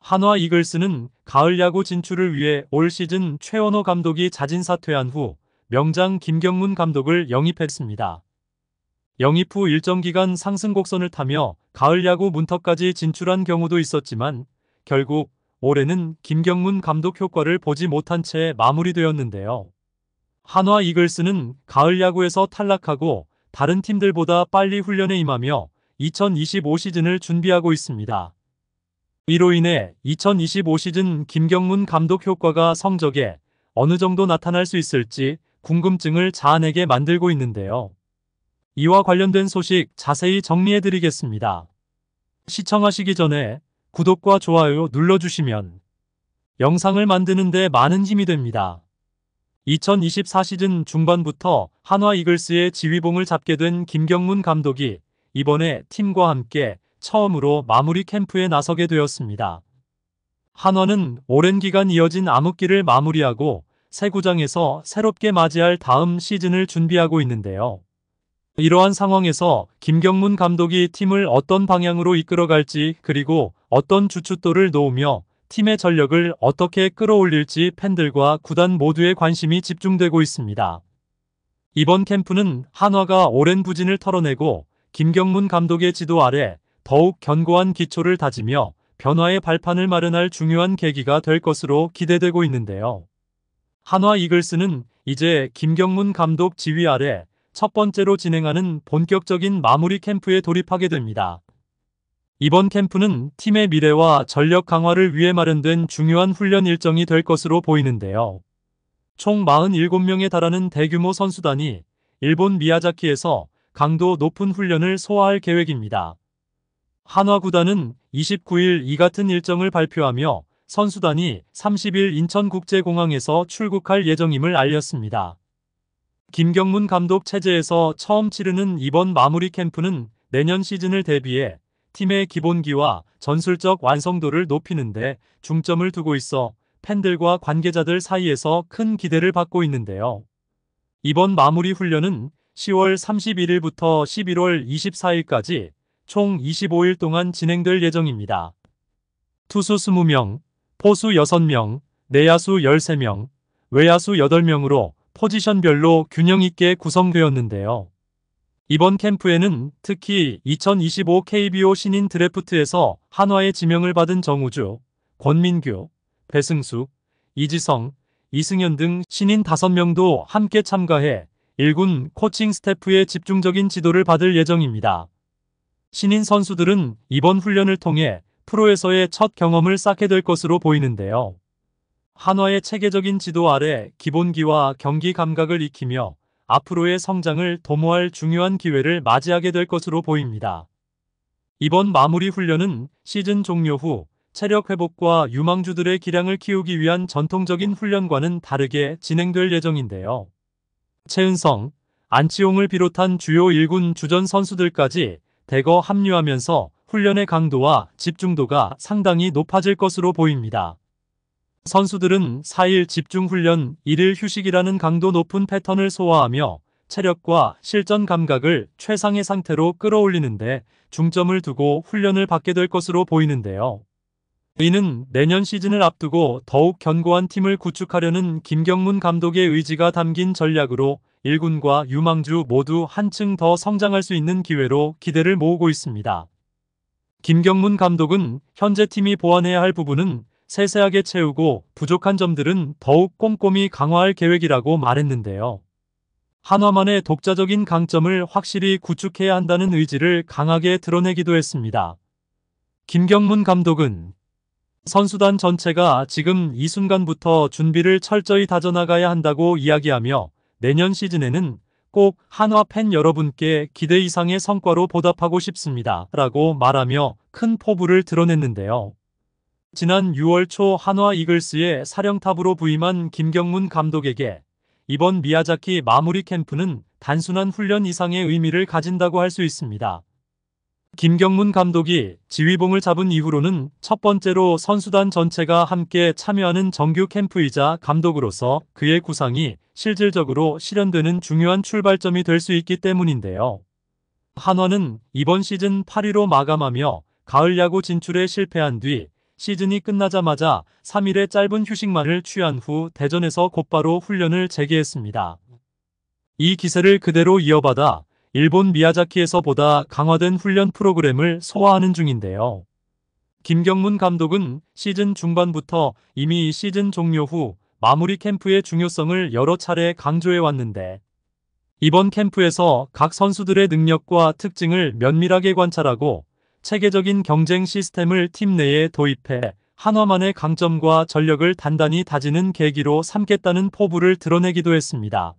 한화 이글스는 가을 야구 진출을 위해 올 시즌 최원호 감독이 자진 사퇴한 후 명장 김경문 감독을 영입했습니다. 영입 후 일정 기간 상승 곡선을 타며 가을 야구 문턱까지 진출한 경우도 있었지만 결국 올해는 김경문 감독 효과를 보지 못한 채 마무리되었는데요. 한화 이글스는 가을 야구에서 탈락하고 다른 팀들보다 빨리 훈련에 임하며 2025 시즌을 준비하고 있습니다. 이로 인해 2025 시즌 김경문 감독 효과가 성적에 어느 정도 나타날 수 있을지 궁금증을 자아내게 만들고 있는데요. 이와 관련된 소식 자세히 정리해드리겠습니다. 시청하시기 전에 구독과 좋아요 눌러주시면 영상을 만드는 데 많은 힘이 됩니다. 2024 시즌 중반부터 한화 이글스의 지휘봉을 잡게 된 김경문 감독이 이번에 팀과 함께 처음으로 마무리 캠프에 나서게 되었습니다. 한화는 오랜 기간 이어진 암흑기를 마무리하고 새 구장에서 새롭게 맞이할 다음 시즌을 준비하고 있는데요. 이러한 상황에서 김경문 감독이 팀을 어떤 방향으로 이끌어갈지 그리고 어떤 주춧돌을 놓으며 팀의 전력을 어떻게 끌어올릴지 팬들과 구단 모두의 관심이 집중되고 있습니다. 이번 캠프는 한화가 오랜 부진을 털어내고 김경문 감독의 지도 아래 더욱 견고한 기초를 다지며 변화의 발판을 마련할 중요한 계기가 될 것으로 기대되고 있는데요. 한화 이글스는 이제 김경문 감독 지휘 아래 첫 번째로 진행하는 본격적인 마무리 캠프에 돌입하게 됩니다. 이번 캠프는 팀의 미래와 전력 강화를 위해 마련된 중요한 훈련 일정이 될 것으로 보이는데요. 총 47명에 달하는 대규모 선수단이 일본 미야자키에서 강도 높은 훈련을 소화할 계획입니다. 한화 구단은 29일 이 같은 일정을 발표하며 선수단이 30일 인천국제공항에서 출국할 예정임을 알렸습니다. 김경문 감독 체제에서 처음 치르는 이번 마무리 캠프는 내년 시즌을 대비해 팀의 기본기와 전술적 완성도를 높이는 데 중점을 두고 있어 팬들과 관계자들 사이에서 큰 기대를 받고 있는데요. 이번 마무리 훈련은 10월 31일부터 11월 24일까지 총 25일 동안 진행될 예정입니다. 투수 20명, 포수 6명, 내야수 13명, 외야수 8명으로 포지션별로 균형 있게 구성되었는데요. 이번 캠프에는 특히 2025 KBO 신인 드래프트에서 한화의 지명을 받은 정우주, 권민규, 배승수, 이지성, 이승현 등 신인 5명도 함께 참가해 1군 코칭 스태프의 집중적인 지도를 받을 예정입니다. 신인 선수들은 이번 훈련을 통해 프로에서의 첫 경험을 쌓게 될 것으로 보이는데요. 한화의 체계적인 지도 아래 기본기와 경기 감각을 익히며 앞으로의 성장을 도모할 중요한 기회를 맞이하게 될 것으로 보입니다. 이번 마무리 훈련은 시즌 종료 후 체력 회복과 유망주들의 기량을 키우기 위한 전통적인 훈련과는 다르게 진행될 예정인데요. 최은성, 안치홍을 비롯한 주요 1군 주전 선수들까지 대거 합류하면서 훈련의 강도와 집중도가 상당히 높아질 것으로 보입니다. 선수들은 4일 집중훈련, 1일 휴식이라는 강도 높은 패턴을 소화하며 체력과 실전 감각을 최상의 상태로 끌어올리는데 중점을 두고 훈련을 받게 될 것으로 보이는데요. 이는 내년 시즌을 앞두고 더욱 견고한 팀을 구축하려는 김경문 감독의 의지가 담긴 전략으로 1군과 유망주 모두 한층 더 성장할 수 있는 기회로 기대를 모으고 있습니다. 김경문 감독은 현재 팀이 보완해야 할 부분은 세세하게 채우고 부족한 점들은 더욱 꼼꼼히 강화할 계획이라고 말했는데요. 한화만의 독자적인 강점을 확실히 구축해야 한다는 의지를 강하게 드러내기도 했습니다. 김경문 감독은 선수단 전체가 지금 이 순간부터 준비를 철저히 다져나가야 한다고 이야기하며 내년 시즌에는 꼭 한화 팬 여러분께 기대 이상의 성과로 보답하고 싶습니다. 라고 말하며 큰 포부를 드러냈는데요. 지난 6월 초 한화 이글스의 사령탑으로 부임한 김경문 감독에게 이번 미야자키 마무리 캠프는 단순한 훈련 이상의 의미를 가진다고 할 수 있습니다. 김경문 감독이 지휘봉을 잡은 이후로는 첫 번째로 선수단 전체가 함께 참여하는 정규 캠프이자 감독으로서 그의 구상이 실질적으로 실현되는 중요한 출발점이 될 수 있기 때문인데요. 한화는 이번 시즌 8위로 마감하며 가을 야구 진출에 실패한 뒤 시즌이 끝나자마자 3일의 짧은 휴식만을 취한 후 대전에서 곧바로 훈련을 재개했습니다. 이 기세를 그대로 이어받아 일본 미야자키에서 보다 강화된 훈련 프로그램을 소화하는 중인데요. 김경문 감독은 시즌 중반부터 이미 시즌 종료 후 마무리 캠프의 중요성을 여러 차례 강조해 왔는데, 이번 캠프에서 각 선수들의 능력과 특징을 면밀하게 관찰하고 체계적인 경쟁 시스템을 팀 내에 도입해 한화만의 강점과 전력을 단단히 다지는 계기로 삼겠다는 포부를 드러내기도 했습니다.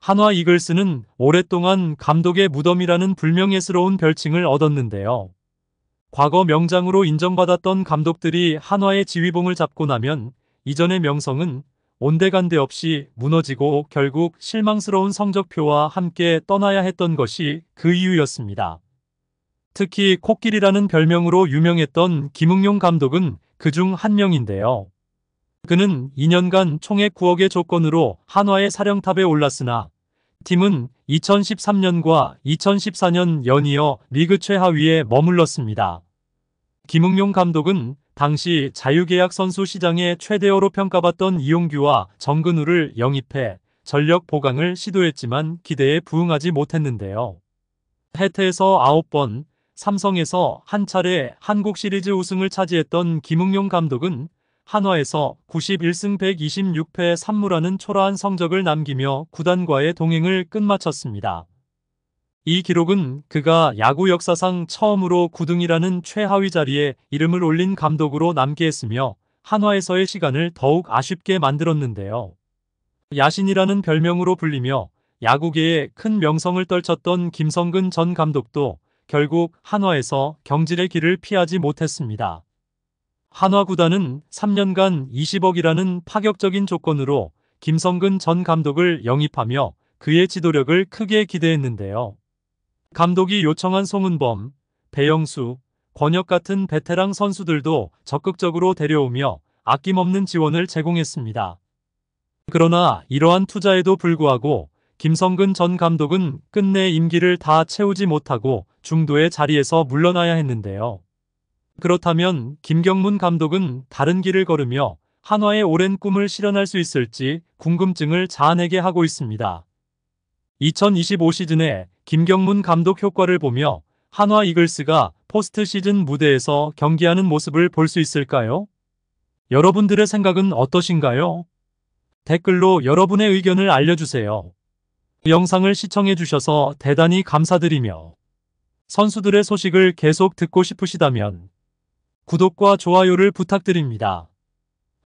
한화 이글스는 오랫동안 감독의 무덤이라는 불명예스러운 별칭을 얻었는데요. 과거 명장으로 인정받았던 감독들이 한화의 지휘봉을 잡고 나면 이전의 명성은 온데간데 없이 무너지고 결국 실망스러운 성적표와 함께 떠나야 했던 것이 그 이유였습니다. 특히 코끼리라는 별명으로 유명했던 김응용 감독은 그중 한 명인데요. 그는 2년간 총액 9억의 조건으로 한화의 사령탑에 올랐으나 팀은 2013년과 2014년 연이어 리그 최하위에 머물렀습니다. 김응용 감독은 당시 자유계약 선수 시장의 최대어로 평가받던 이용규와 정근우를 영입해 전력 보강을 시도했지만 기대에 부응하지 못했는데요. 해태에서 9번, 삼성에서 한 차례 한국 시리즈 우승을 차지했던 김응용 감독은 한화에서 91승 126패 3무라는 초라한 성적을 남기며 구단과의 동행을 끝마쳤습니다. 이 기록은 그가 야구 역사상 처음으로 9등이라는 최하위 자리에 이름을 올린 감독으로 남게 했으며 한화에서의 시간을 더욱 아쉽게 만들었는데요. 야신이라는 별명으로 불리며 야구계에 큰 명성을 떨쳤던 김성근 전 감독도 결국 한화에서 경질의 길을 피하지 못했습니다. 한화 구단은 3년간 20억이라는 파격적인 조건으로 김성근 전 감독을 영입하며 그의 지도력을 크게 기대했는데요. 감독이 요청한 송은범, 배영수, 권혁 같은 베테랑 선수들도 적극적으로 데려오며 아낌없는 지원을 제공했습니다. 그러나 이러한 투자에도 불구하고 김성근 전 감독은 끝내 임기를 다 채우지 못하고 중도의 자리에서 물러나야 했는데요. 그렇다면 김경문 감독은 다른 길을 걸으며 한화의 오랜 꿈을 실현할 수 있을지 궁금증을 자아내게 하고 있습니다. 2025 시즌에 김경문 감독 효과를 보며 한화 이글스가 포스트 시즌 무대에서 경기하는 모습을 볼 수 있을까요? 여러분들의 생각은 어떠신가요? 댓글로 여러분의 의견을 알려주세요. 영상을 시청해주셔서 대단히 감사드리며 선수들의 소식을 계속 듣고 싶으시다면 구독과 좋아요를 부탁드립니다.